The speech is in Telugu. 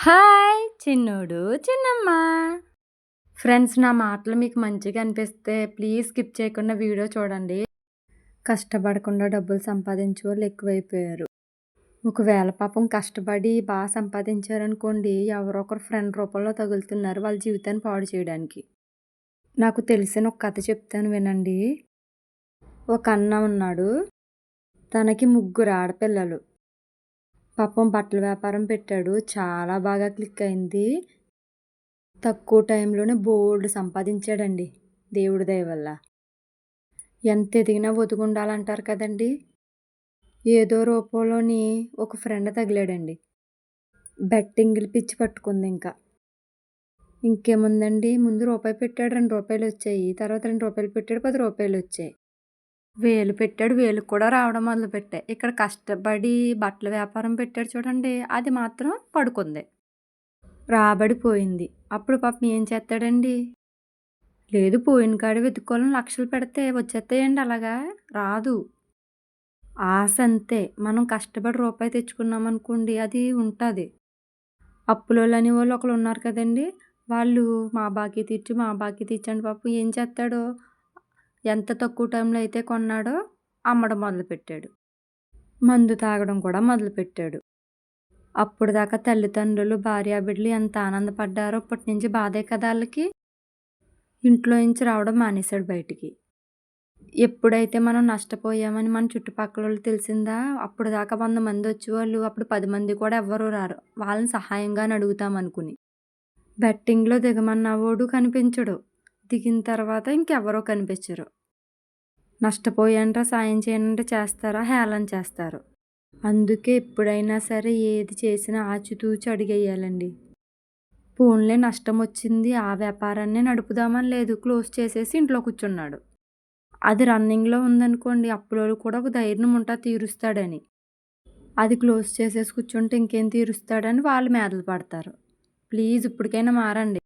హాయ్ చిన్నోడు చిన్నమ్మ. ఫ్రెండ్స్, నా మాటలు మీకు మంచిగా అనిపిస్తే ప్లీజ్ స్కిప్ చేయకుండా వీడియో చూడండి. కష్టపడకుండా డబ్బులు సంపాదించే వాళ్ళు ఎక్కువైపోయారు. ఒకవేళ పాపం కష్టపడి బాగా సంపాదించారనుకోండి, ఎవరో ఒకరు ఫ్రెండ్ రూపంలో తగులుతున్నారు వాళ్ళ జీవితాన్ని పాడు చేయడానికి. నాకు తెలిసిన ఒక కథ చెప్తాను వినండి. ఒక అన్న ఉన్నాడు. తనకి 3 ఆడపిల్లలు. పాపం బట్టల వ్యాపారం పెట్టాడు. చాలా బాగా క్లిక్ అయింది. తక్కువ టైంలోనే బోల్డు సంపాదించాడండి దేవుడి దయ వల్ల. ఎంత ఎదిగినా ఒదిగుండాలంటారు కదండి. ఏదో రూపంలోని ఒక ఫ్రెండ్ తగిలాడండి. బెట్టింగ్లు పిచ్చి పట్టుకుంది ఇంకా. ఇంకేముందండి, ముందు రూపాయి పెట్టాడు, రూ. 2 వచ్చాయి. తర్వాత రూ. 2 పెట్టాడు, రూ. 10 వచ్చాయి. 1000 పెట్టాడు, 1000 కూడా రావడం మొదలుపెట్టాయి. ఇక్కడ కష్టపడి బట్టల వ్యాపారం పెట్టాడు చూడండి, అది మాత్రం పడుకుంది. రాబడి పోయింది. అప్పుడు పాపం ఏం చేస్తాడండి? లేదు, పోయిన కాడ వెతుక్కోవాలని లక్షలు పెడితే వచ్చేస్తాయండి అలాగా? రాదు. ఆశ అంతే. మనం కష్టపడి రూపాయి తెచ్చుకున్నామనుకోండి, అది ఉంటుంది. అప్పులోళ్ళు అనేవాళ్ళు ఒకళ్ళు ఉన్నారు కదండి, వాళ్ళు మా బాకీ తీర్చు మా బాకీ తీర్చండి. పాపం ఏం చేస్తాడో, ఎంత తక్కువ టైంలో అయితే కొన్నాడో అమ్మడం మొదలుపెట్టాడు. మందు తాగడం కూడా మొదలుపెట్టాడు. అప్పుడు దాకా తల్లిదండ్రులు భార్యాబిడ్డలు ఎంత ఆనందపడ్డారో, ఇప్పటి నుంచి బాధే కదా వాళ్ళకి. ఇంట్లో నుంచి రావడం మానేశాడు బయటికి. ఎప్పుడైతే మనం నష్టపోయామని మన చుట్టుపక్కల వాళ్ళు తెలిసిందా, అప్పుడు దాకా 100 మంది వచ్చేవాళ్ళు, అప్పుడు 10 మంది కూడా ఎవ్వరూ రారు. వాళ్ళని సహాయంగా అడుగుతామనుకుని. బెట్టింగ్లో దిగమన్నవాడు కనిపించడు. దిగిన తర్వాత ఇంకెవరో కనిపించరు. నష్టపోయానంటే సాయం చేయనంటే చేస్తారా, హేళన చేస్తారు. అందుకే ఎప్పుడైనా సరే ఏది చేసినా ఆచితూచి అడిగేయాలండి. పోన్లే నష్టం వచ్చింది, ఆ వ్యాపారాన్నే నడుపుదామని లేదు, క్లోజ్ చేసేసి ఇంట్లో కూర్చున్నాడు. అది రన్నింగ్లో ఉందనుకోండి, అప్పులోళ్ళు కూడా ఒక ధైర్యం ఉంటుంది తీరుస్తాడని. అది క్లోజ్ చేసేసి కూర్చుంటే ఇంకేం తీరుస్తాడని వాళ్ళు మీదలు పడతారు. ప్లీజ్ ఇప్పటికైనా మారండి.